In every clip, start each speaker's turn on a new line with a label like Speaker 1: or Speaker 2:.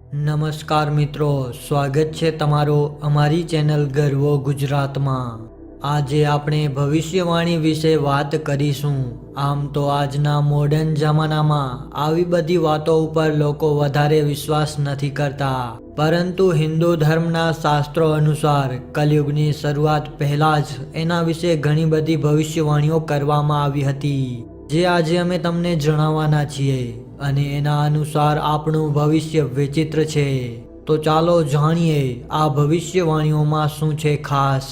Speaker 1: નમસ્કાર મિત્રો, સ્વાગત છે તમારો અમારી ચેનલ ગર્વો ગુજરાતમાં। આજે આપણે ભવિષ્યવાણી વિશે વાત કરીશું। આમ તો આજના મોડર્ન જમાનામાં આવી બધી વાતો ઉપર લોકો વધારે વિશ્વાસ નથી કરતા, પરંતુ હિન્દુ ધર્મના શાસ્ત્રો અનુસાર કલયુગની શરૂઆત પહેલા જ એના વિશે ઘણી બધી ભવિષ્યવાણીઓ કરવામાં આવી હતી, જે આજે અમે તમને જણાવવાના છીએ। અને એના અનુસાર આપણું ભવિષ્ય વિચિત્ર છે। તો ચાલો જાણીએ આ ભવિષ્યવાણીઓમાં શું છે ખાસ।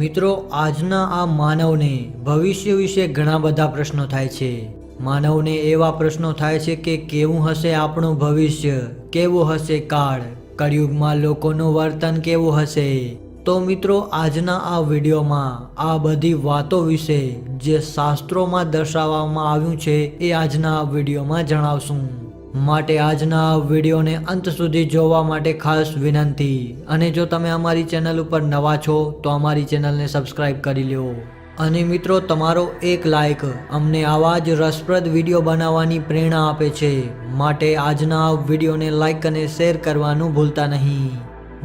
Speaker 1: મિત્રો, આજના આ માનવને ભવિષ્ય વિશે ઘણા બધા પ્રશ્નો થાય છે। માનવને એવા પ્રશ્નો થાય છે કે કેવું હશે આપણું ભવિષ્ય, કેવું હશે કાળ, કળિયુગમાં લોકોનું વર્તન કેવું હશે। તો મિત્રો, આજના આ વિડીયોમાં આ બધી વાતો વિશે જે શાસ્ત્રોમાં દર્શાવવામાં આવ્યું છે એ આજના આ વિડીયોમાં જણાવશું। માટે આજના આ વિડીયોને અંત સુધી જોવા માટે ખાસ વિનંતી। અને જો તમે અમારી ચેનલ ઉપર નવા છો તો અમારી ચેનલને સબસ્ક્રાઈબ કરી લો। અને મિત્રો, તમારો એક લાઈક અમને આવા જ રસપ્રદ વિડીયો બનાવવાની પ્રેરણા આપે છે, માટે આજના આ વિડીયોને લાઈક અને શેર કરવાનું ભૂલતા નહીં।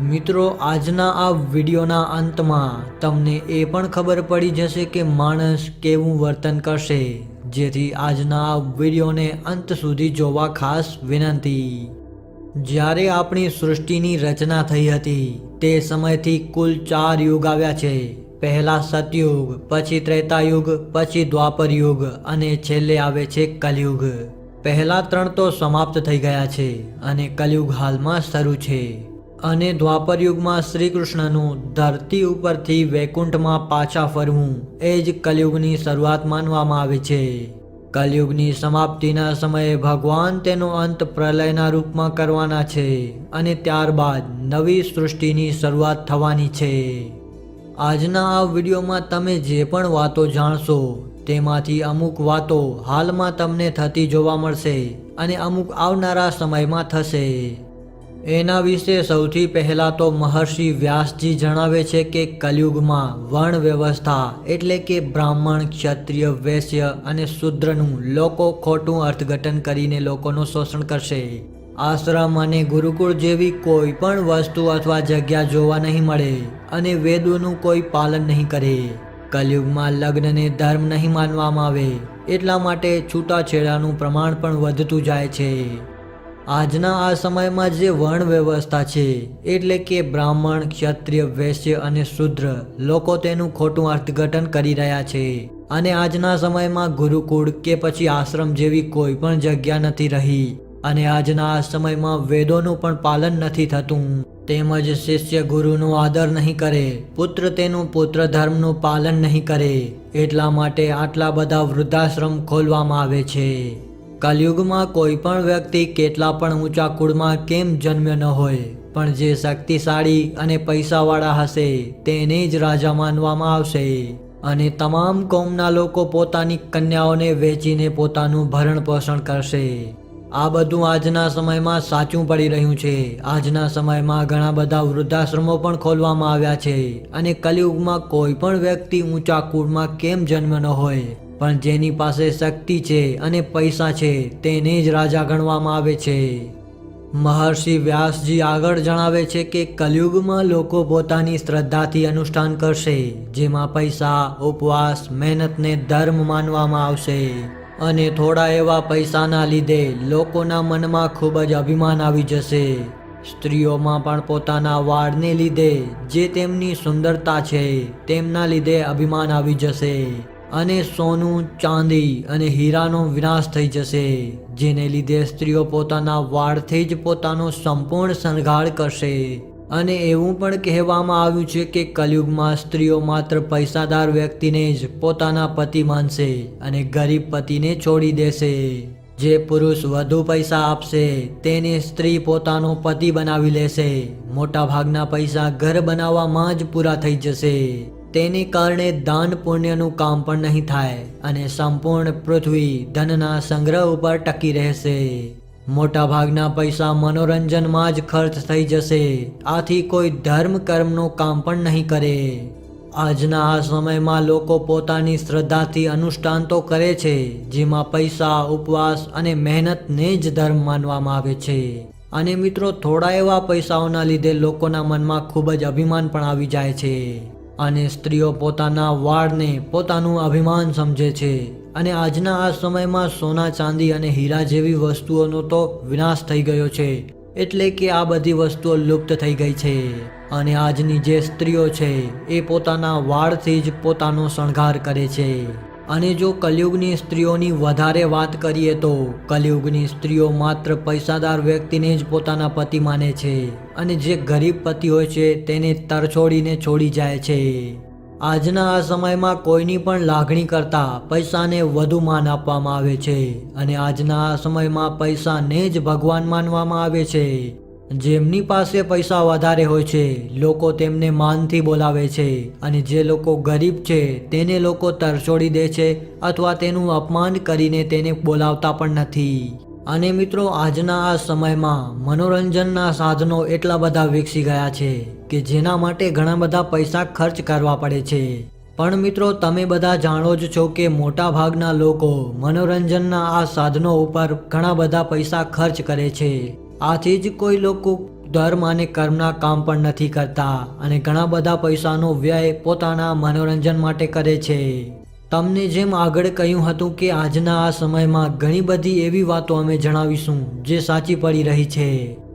Speaker 1: મિત્રો, આજના આ વિડીયોના અંતમાં તમને એ પણ ખબર પડી જશે કે માણસ કેવું વર્તન કરશે, જેથી આજના આ વિડીયોને અંત સુધી જોવા ખાસ વિનંતી। જ્યારે આપણી સૃષ્ટિની રચના થઈ હતી તે સમયથી કુલ 4 યુગ આવ્યા છે। પહેલા સતયુગ, પછી ત્રેતાયુગ, પછી દ્વાપર યુગ અને છેલ્લે આવે છે કલયુગ। પહેલા 3 તો સમાપ્ત થઈ ગયા છે અને કલયુગ હાલમાં શરૂ છે। અને દ્વાપર યુગમાં શ્રી કૃષ્ણનું ધરતી ઉપરથી વૈકુંઠમાં પાછા ફરવું એ જ કલયુગની શરૂઆત માનવામાં આવે છે। કલયુગની સમાપ્તિના સમયે ભગવાન તેનો અંત પ્રલયના રૂપમાં કરવાના છે અને ત્યારબાદ નવી સૃષ્ટિની શરૂઆત થવાની છે। આજના આ વિડીયોમાં તમે જે પણ વાતો જાણશો તેમાંથી અમુક વાતો હાલમાં તમને થતી જોવા મળશે અને અમુક આવનારા સમયમાં થશે। એના વિશે સૌથી પહેલા તો મહર્ષિ વ્યાસજી જણાવે છે કે કલયુગમાં વર્ણ વ્યવસ્થા એટલે કે બ્રાહ્મણ, ક્ષત્રિય, વૈશ્ય અને શૂદ્રનું લોકો ખોટું અર્થઘટન કરીને લોકોનું શોષણ કરશે। આશ્રમ અને ગુરુકુળ જેવી કોઈ પણ વસ્તુ અથવા જગ્યા જોવા નહીં મળે અને વેદોનું કોઈ પાલન નહીં કરે। કલયુગમાં લગ્નને ધર્મ નહીં માનવામાં આવે, એટલા માટે છૂટાછેડાનું પ્રમાણ પણ વધતું જાય છે। આજના આ સમયમાં જે વર્ણ વ્યવસ્થા છે એટલે કે બ્રાહ્મણ, ક્ષત્રિય, વૈશ્ય અને શૂદ્ર લોકો તેનું ખોટું અર્થઘટન કરી રહ્યા છે અને આજના સમયમાં ગુરુકુળ કે પછી આશ્રમ જેવી કોઈ પણ જગ્યા નથી રહી અને આજના આ સમયમાં વેદોનું પણ પાલન નથી થતું, તેમજ શિષ્ય ગુરુનો આદર નહીં કરે, પુત્ર તેનું પુત્ર ધર્મનું પાલન નહીં કરે, એટલા માટે આટલા બધા વૃદ્ધાશ્રમ ખોલવામાં આવે છે। કલયુગમાં કોઈ પણ વ્યક્તિ કેટલા પણ ઊંચા કુળમાં કેમ જન્મ્યો ન હોય, પણ જે શક્તિશાળી અને પૈસાવાળા હશે તેને જ રાજા માનવામાં આવશે અને તમામ કોમના લોકો પોતાની કન્યાઓને વેચીને પોતાનું ભરણ પોષણ કરશે। આ બધું આજના સમયમાં સાચું પડી રહ્યું છે। આજના સમયમાં ઘણા બધા વૃદ્ધાશ્રમો પણ ખોલવામાં આવ્યા છે અને કલયુગમાં કોઈ પણ વ્યક્તિ ઊંચા કુળમાં કેમ જન્મ્યો ન હોય, પણ જેની પાસે શક્તિ છે અને પૈસા છે તેને જ રાજા ગણવામાં આવે છે। મહર્ષિ વ્યાસજી આગળ જણાવે છે કે કલયુગમાં લોકો પોતાની શ્રદ્ધાથી અનુષ્ઠાન કરશે, જેમાં પૈસા, ઉપવાસ, મહેનતને ધર્મ માનવામાં આવશે અને થોડા એવા પૈસાના લીધે લોકોના મનમાં ખૂબ જ અભિમાન આવી જશે। સ્ત્રીઓમાં પણ પોતાના વાળને લીધે જે તેમની સુંદરતા છે તેમના લીધે અભિમાન આવી જશે અને સોનું, ચાંદી અને હીરાનો વિનાશ થઈ જશે, જેને લીધે સ્ત્રીઓ પોતાના વાળથી જ પોતાનો સંપૂર્ણ શણગાર કરશે। અને એવું પણ કહેવામાં આવ્યું છે કે કલયુગમાં સ્ત્રીઓ માત્ર પૈસાદાર વ્યક્તિને જ પોતાના પતિ માનશે અને ગરીબ પતિને છોડી દેશે। જે પુરુષ વધુ પૈસા આપશે તેને સ્ત્રી પોતાનો પતિ બનાવી લેશે। મોટા ભાગના પૈસા ઘર બનાવવામાં જ પૂરા થઈ જશે, તેને કારણે દાન પુણ્યનું કામ પણ નહીં થાય અને સંપૂર્ણ પૃથ્વી ધનના સંગ્રહ ઉપર ટકી રહેશે। મોટા ભાગના પૈસા મનોરંજનમાં જ ખર્ચ થઈ જશે, આથી કોઈ ધર્મ કર્મનું કામ પણ નહીં કરે। આજના આ સમયમાં લોકો પોતાની શ્રદ્ધાથી અનુષ્ઠાન તો કરે છે, જેમાં પૈસા, ઉપવાસ અને મહેનતને જ ધર્મ માનવામાં આવે છે, અને મિત્રો થોડા એવા પૈસાઓના લીધે લોકોના મનમાં ખૂબ જ અભિમાન પણ આવી જાય છે અને સ્ત્રીઓ પોતાના વાળને પોતાનું અભિમાન સમજે છે અને આજના આ સમયમાં સોના ચાંદી અને હીરા જેવી વસ્તુઓનો તો વિનાશ થઈ ગયો છે એટલે કે આ બધી વસ્તુઓ લુપ્ત થઈ ગઈ છે અને આજની જે સ્ત્રીઓ છે એ પોતાના વાળથી જ પોતાનો શણગાર કરે છે અને જો કલયુગની સ્ત્રીઓની વધારે વાત કરીએ તો કલયુગની સ્ત્રીઓ માત્ર પૈસાદાર વ્યક્તિને જ પોતાના પતિ માને છે અને જે ગરીબ પતિ હોય છે તેને તરછોડીને છોડી જાય છે આજના આ સમયમાં કોઈની પણ લાગણી કરતાં પૈસાને વધુ માન આપવામાં આવે છે અને આજના આ સમયમાં પૈસાને જ ભગવાન માનવામાં આવે છે જેમની પાસે પૈસા વધારે હોય છે લોકો તેમને માનથી બોલાવે છે અને જે લોકો ગરીબ છે તેને લોકો તરછોડી દે છે અથવા તેનું અપમાન કરીને તેને બોલાવતા પણ નથી અને મિત્રો આજના આ સમયમાં મનોરંજનના સાધનો એટલા બધા વિકસી ગયા છે કે જેના માટે ઘણા બધા પૈસા ખર્ચ કરવા પડે છે પણ મિત્રો તમે બધા જાણો જ છો કે મોટા ભાગના લોકો મનોરંજનના આ સાધનો ઉપર ઘણા બધા પૈસા ખર્ચ કરે છે આથી જ કોઈ લોકો ધર્મ અને કર્મના કામ પણ નથી કરતા અને ઘણા બધા પૈસાનો વ્યય પોતાના મનોરંજન માટે કરે છે તમને જેમ આગળ કહ્યું હતું કે આજના આ સમયમાં ઘણી બધી એવી વાતો અમે જણાવીશું જે સાચી પડી રહી છે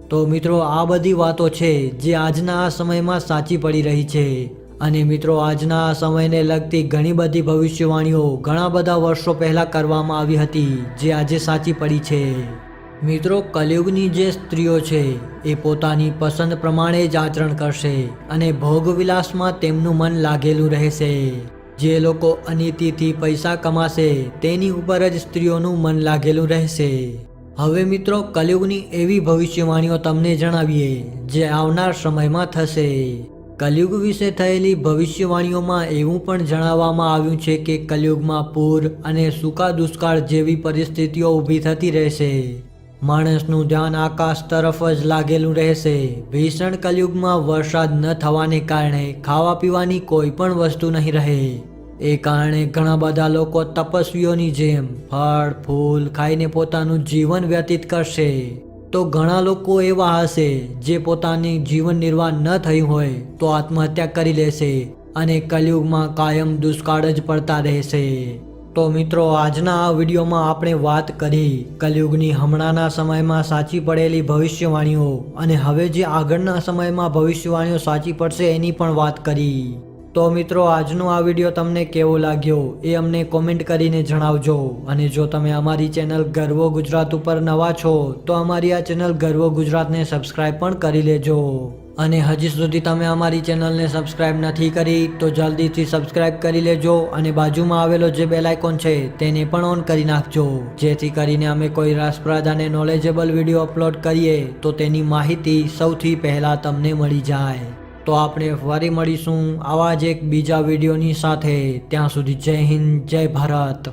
Speaker 1: તો મિત્રો આ બધી વાતો છે જે આજના આ સમયમાં સાચી પડી રહી છે અને મિત્રો આજના આ સમયને લગતી ઘણી બધી ભવિષ્યવાણીઓ ઘણા બધા વર્ષો પહેલા કરવામાં આવી હતી જે આજે સાચી પડી છે મિત્રો કલયુગની જે સ્ત્રીઓ છે એ પોતાની પસંદ પ્રમાણે જ આચરણ કરશે અને ભોગવિલાસમાં તેમનું મન લાગેલું રહેશે જે લોકો અનીતિથી પૈસા કમાશે તેની ઉપર જ સ્ત્રીઓનું મન લાગેલું રહેશે હવે મિત્રો કલયુગની એવી ભવિષ્યવાણીઓ તમને જણાવીએ જે આવનાર સમયમાં થશે કલયુગ વિશે થયેલી ભવિષ્યવાણીઓમાં એવું પણ જણાવવામાં આવ્યું છે કે કલયુગમાં પૂર અને સૂકા દુષ્કાળ જેવી પરિસ્થિતિઓ ઊભી થતી રહેશે માણસનું ધ્યાન આકાશ તરફ જ લાગેલું રહેશે ભીષણ કલયુગમાં વરસાદ ન થવાને કારણે ખાવા પીવાની કોઈ પણ વસ્તુ નહીં રહે એ કારણે ઘણા બધા લોકો તપસ્વીઓની જેમ ફળ ફૂલ ખાઈને પોતાનું જીવન વ્યતીત કરશે તો ઘણા લોકો એવા હશે જે પોતાની જીવન નિર્વાહ ન થઈ હોય તો આત્મહત્યા કરી લેશે અને કલયુગમાં કાયમ દુષ્કાળ જ પડતા રહેશે તો મિત્રો આજના આ વિડીયોમાં આપણે વાત કરી કલયુગની હમણાંના સમયમાં સાચી પડેલી ભવિષ્યવાણીઓ અને હવે જે આગળના સમયમાં ભવિષ્યવાણીઓ સાચી પડશે એની પણ વાત કરી તો મિત્રો આજનો આ વિડીયો તમને કેવો લાગ્યો એ અમને કોમેન્ટ કરીને જણાવજો અને જો તમે અમારી ચેનલ ગર્વો ગુજરાત ઉપર નવા છો તો અમારી આ ચેનલ ગર્વો ગુજરાતને સબસ્ક્રાઈબ પણ કરી લેજો અને હજી સુધી તમે અમારી ચેનલને સબસ્ક્રાઇબ નથી કરી તો જલ્દીથી સબસ્ક્રાઇબ કરી લેજો અને બાજુમાં આવેલો જે બેલ આઇકોન છે તેને પણ ઓન કરી નાખજો જેથી કરીને અમે કોઈ રસપ્રદ અને નોલેજેબલ વિડીયો અપલોડ કરીએ તો તેની માહિતી સૌથી પહેલા તમને મળી જાય તો આપણે ફરી મળીશું આવા જ એક બીજા વિડીયોની સાથે ત્યાં સુધી જય હિન્દ જય ભારત।